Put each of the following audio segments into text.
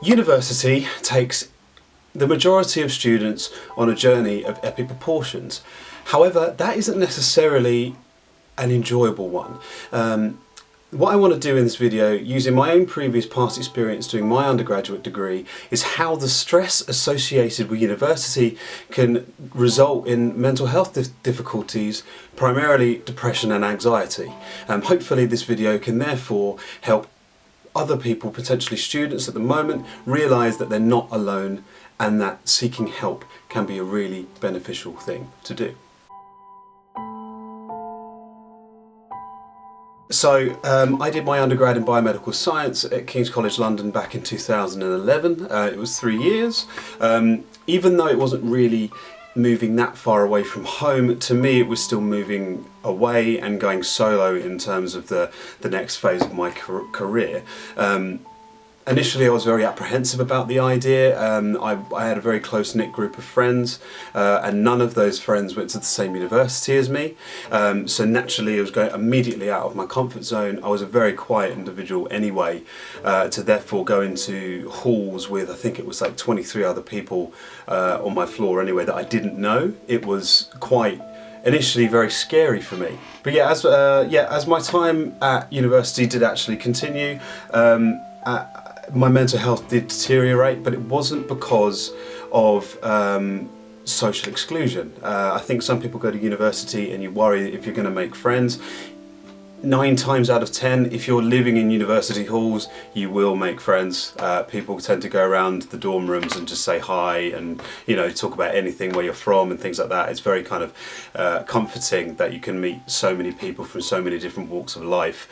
University takes the majority of students on a journey of epic proportions. However, that isn't necessarily an enjoyable one. What I want to do in this video, using my own previous past experience doing my undergraduate degree, is how the stress associated with university can result in mental health difficulties, primarily depression and anxiety. Hopefully this video can therefore help other people, potentially students at the moment, realise that they're not alone and that seeking help can be a really beneficial thing to do. So I did my undergrad in biomedical science at King's College London back in 2011. It was 3 years. Even though it wasn't really moving that far away from home, to me it was still moving away and going solo in terms of the next phase of my career. Initially I was very apprehensive about the idea. I had a very close-knit group of friends and none of those friends went to the same university as me, so naturally I was going immediately out of my comfort zone. I was a very quiet individual anyway, to therefore go into halls with, I think it was like 23 other people on my floor anyway that I didn't know. It was quite initially very scary for me. But yeah, as my time at university did actually continue, my mental health did deteriorate, but it wasn't because of social exclusion. I think some people go to university and you worry if you're going to make friends. 9 times out of 10, if you're living in university halls, you will make friends. People tend to go around the dorm rooms and just say hi and, you know, talk about anything, where you're from and things like that. It's very kind of comforting that you can meet so many people from so many different walks of life.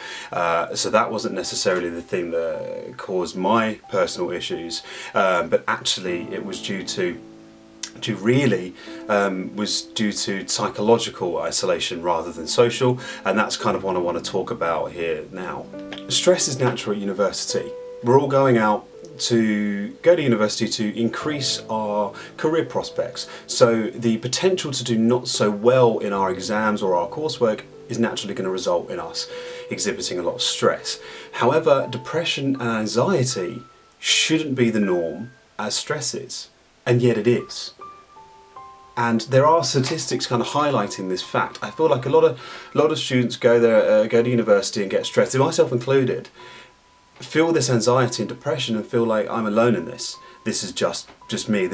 So that wasn't necessarily the thing that caused my personal issues, but actually it was due to psychological isolation rather than social, and that's kind of what I want to talk about here now. Stress is natural at university. We're all going out to go to university to increase our career prospects, so the potential to do not so well in our exams or our coursework is naturally going to result in us exhibiting a lot of stress. However, depression and anxiety shouldn't be the norm as stress is, and yet it is. And there are statistics kind of highlighting this fact. I feel like a lot of students go to university and get stressed, myself included, feel this anxiety and depression and feel like I'm alone in this. This is just me.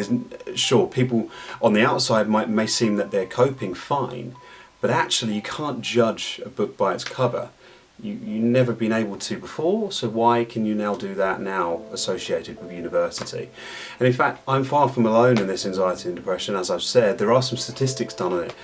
Sure, people on the outside may seem that they're coping fine, but actually you can't judge a book by its cover. You've never been able to before, so why can you now do that now associated with university? And in fact, I'm far from alone in this anxiety and depression. As I've said, there are some statistics done on it.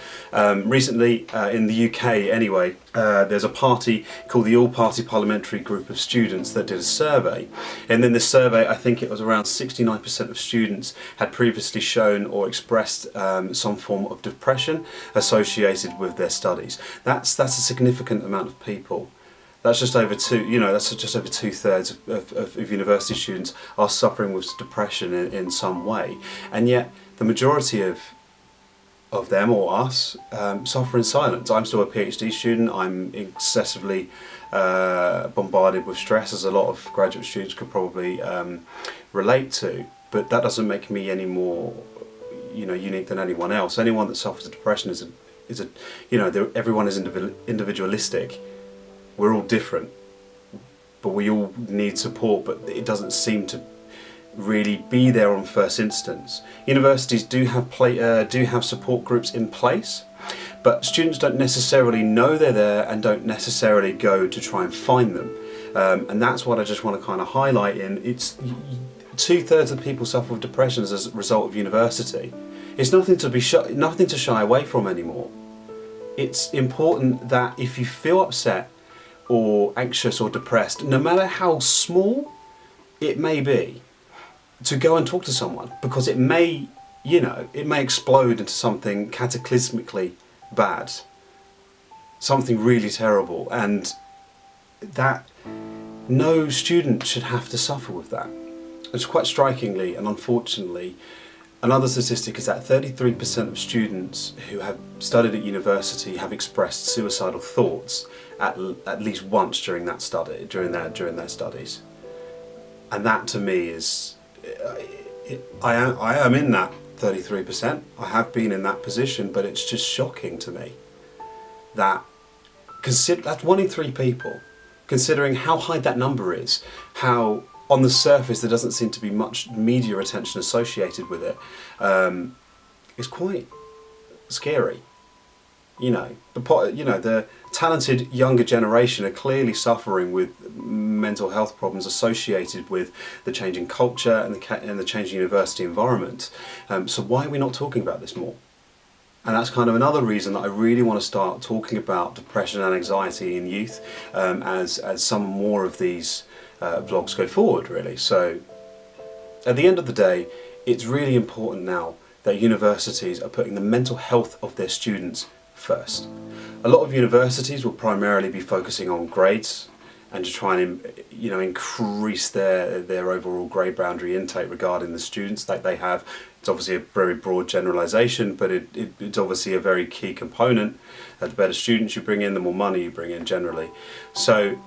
Recently, in the UK anyway, there's a party called the All-Party Parliamentary Group of Students that did a survey. And in this survey, I think it was around 69% of students had previously shown or expressed some form of depression associated with their studies. That's a significant amount of people. That's just over just over 2/3 of university students are suffering with depression in some way, and yet the majority of them or us suffer in silence. I'm still a PhD student. I'm excessively bombarded with stress, as a lot of graduate students could probably relate to. But that doesn't make me any more, unique than anyone else. Anyone that suffers of depression everyone is individualistic. We're all different, but we all need support, but it doesn't seem to really be there on first instance. Universities do have support groups in place, but students don't necessarily know they're there and don't necessarily go to try and find them. And that's what I just want to kind of highlight it's 2/3 of people suffer with depression as a result of university. It's nothing to shy away from anymore. It's important that if you feel upset or anxious or depressed, no matter how small it may be, to go and talk to someone, because it may explode into something cataclysmically bad, something really terrible, and that no student should have to suffer with that. It's quite strikingly and unfortunately, another statistic is that 33% of students who have studied at university have expressed suicidal thoughts at least once during their studies. And that to me is I am in that 33%. I have been in that position, but it's just shocking to me that that's 1 in 3 people, considering how high that number is, how on the surface there doesn't seem to be much media attention associated with it. It's quite scary. The talented younger generation are clearly suffering with mental health problems associated with the changing culture and the changing university environment. So why are we not talking about this more? And that's kind of another reason that I really want to start talking about depression and anxiety in youth as some more of these vlogs go forward, really. So at the end of the day, it's really important now that universities are putting the mental health of their students first. A lot of universities will primarily be focusing on grades and to try and increase their overall grade boundary intake regarding the students that they have. It's obviously a very broad generalisation, but it's obviously a very key component. The better students you bring in, the more money you bring in generally. So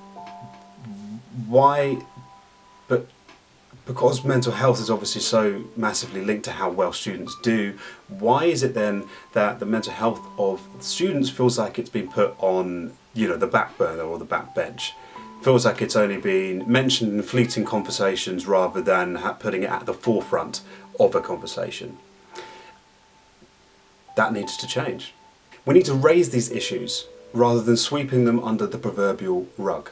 because mental health is obviously so massively linked to how well students do, why is it then that the mental health of the students feels like it's been put on, the back burner or the back bench? Feels like it's only been mentioned in fleeting conversations rather than putting it at the forefront of a conversation. That needs to change. We need to raise these issues rather than sweeping them under the proverbial rug.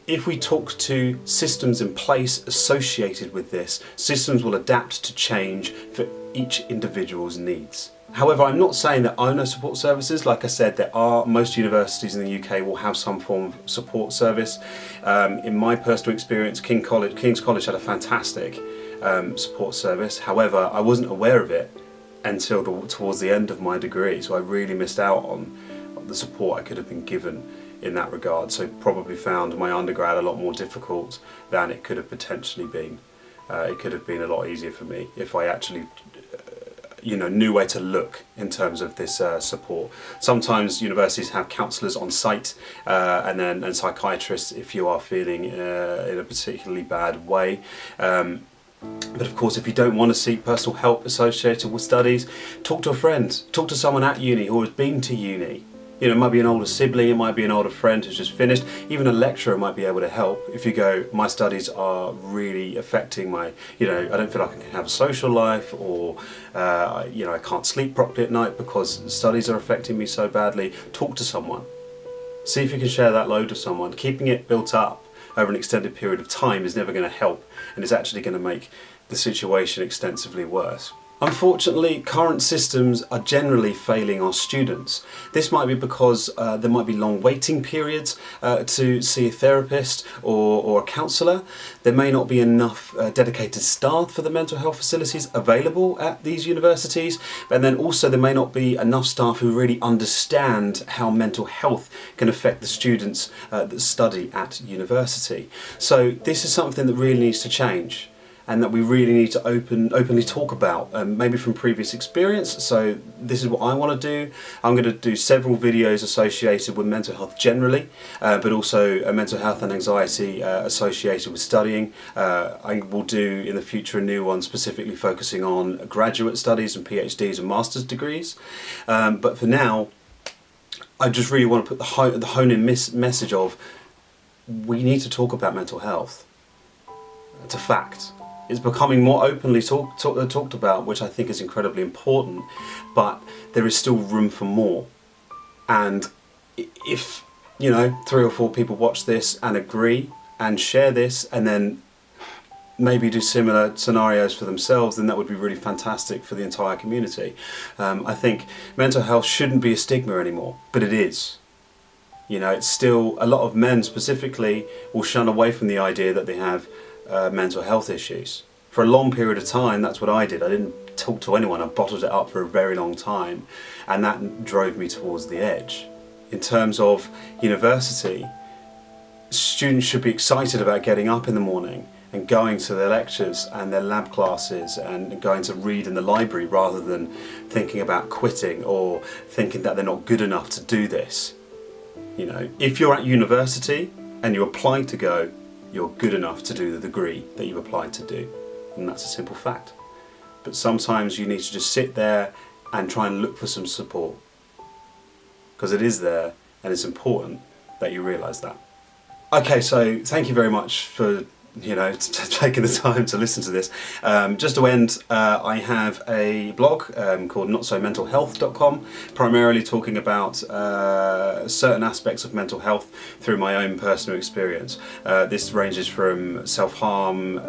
If we talk to systems in place associated with this, systems will adapt to change for each individual's needs. However, I'm not saying there are no support services. Like I said, most universities in the UK will have some form of support service. In my personal experience, King's College had a fantastic support service. However, I wasn't aware of it until towards the end of my degree, so I really missed out on the support I could have been given in that regard. So probably found my undergrad a lot more difficult than it could have potentially been. It could have been a lot easier for me if I actually knew where to look in terms of this support. Sometimes universities have counsellors on site and psychiatrists if you are feeling in a particularly bad way. But of course, if you don't want to seek personal help associated with studies, talk to a friend, talk to someone at uni who has been to uni. It might be an older sibling, it might be an older friend who's just finished, even a lecturer might be able to help. If you go, my studies are really affecting I don't feel like I can have a social life, or I can't sleep properly at night because studies are affecting me so badly, talk to someone. See if you can share that load with someone. Keeping it built up over an extended period of time is never going to help, and is actually going to make the situation extensively worse. Unfortunately, current systems are generally failing our students. This might be because there might be long waiting periods to see a therapist or a counsellor. There may not be enough dedicated staff for the mental health facilities available at these universities, and then also there may not be enough staff who really understand how mental health can affect the students that study at university. So this is something that really needs to change, and that we really need to openly talk about, maybe from previous experience. So this is what I want to do. I'm going to do several videos associated with mental health generally, but also mental health and anxiety associated with studying. I will do in the future a new one specifically focusing on graduate studies and PhDs and master's degrees. But for now, I just really want to put the hone-in message of, we need to talk about mental health. It's a fact. It's becoming more openly talked about, which I think is incredibly important, but there is still room for more. And if 3 or 4 people watch this and agree and share this, and then maybe do similar scenarios for themselves, then that would be really fantastic for the entire community. I think mental health shouldn't be a stigma anymore, but it is. It's still, a lot of men specifically will shun away from the idea that they have mental health issues. For a long period of time, that's what I did. I didn't talk to anyone. I bottled it up for a very long time, and that drove me towards the edge. In terms of university, students should be excited about getting up in the morning and going to their lectures and their lab classes and going to read in the library, rather than thinking about quitting or thinking that they're not good enough to do this. If you're at university and you apply to go, you're good enough to do the degree that you applied to do. and that's a simple fact. But sometimes you need to just sit there and try and look for some support, because it is there and it's important that you realise that. Okay, so thank you very much for taking the time to listen to this. Just to end, I have a blog called notsomentalhealth.com, primarily talking about certain aspects of mental health through my own personal experience. This ranges from self-harm,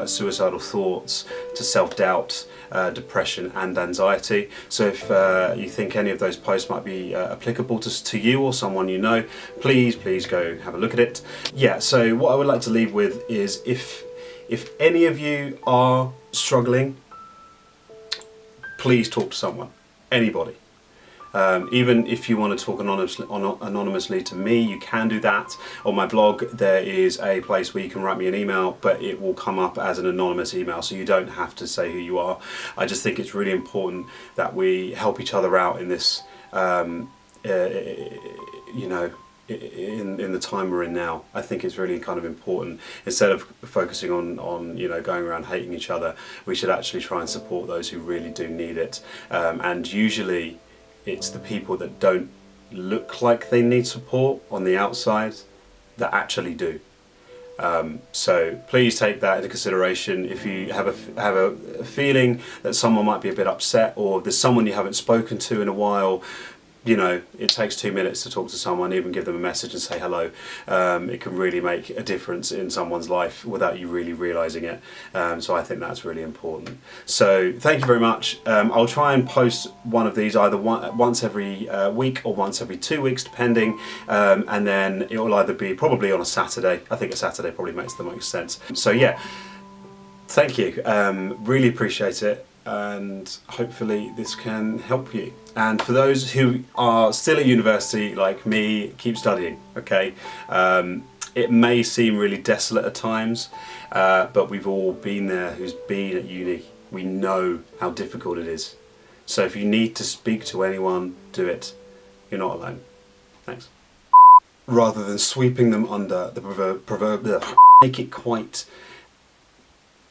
suicidal thoughts, to self-doubt, depression and anxiety. So if you think any of those posts might be applicable to you or someone you know, please go have a look at it. Yeah, so what I would like to leave with is, if any of you are struggling, please talk to someone, anybody. Even if you want to talk anonymously to me, you can do that. On my blog there is a place where you can write me an email, but it will come up as an anonymous email, so you don't have to say who you are. I just think it's really important that we help each other out in this, in the time we're in now. I think it's really kind of important. Instead of focusing on going around hating each other, we should actually try and support those who really do need it. And usually it's the people that don't look like they need support on the outside that actually do. So please take that into consideration. If you have a feeling that someone might be a bit upset, or there's someone you haven't spoken to in a while, it takes 2 minutes to talk to someone, even give them a message and say hello. It can really make a difference in someone's life without you really realising it. So I think that's really important. So thank you very much. I'll try and post one of these either once every week or once every 2 weeks, depending. And then it will either be probably on a Saturday. I think a Saturday probably makes the most sense. So yeah, thank you. Really appreciate it. And hopefully this can help you. And for those who are still at university like me, keep studying, okay? It may seem really desolate at times, but we've all been there who's been at uni. We know how difficult it is. So if you need to speak to anyone, do it. You're not alone. Thanks. Rather than sweeping them under the proverb, make it quite,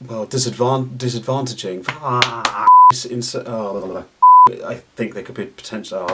well, disadvantaging. I think there could be potential.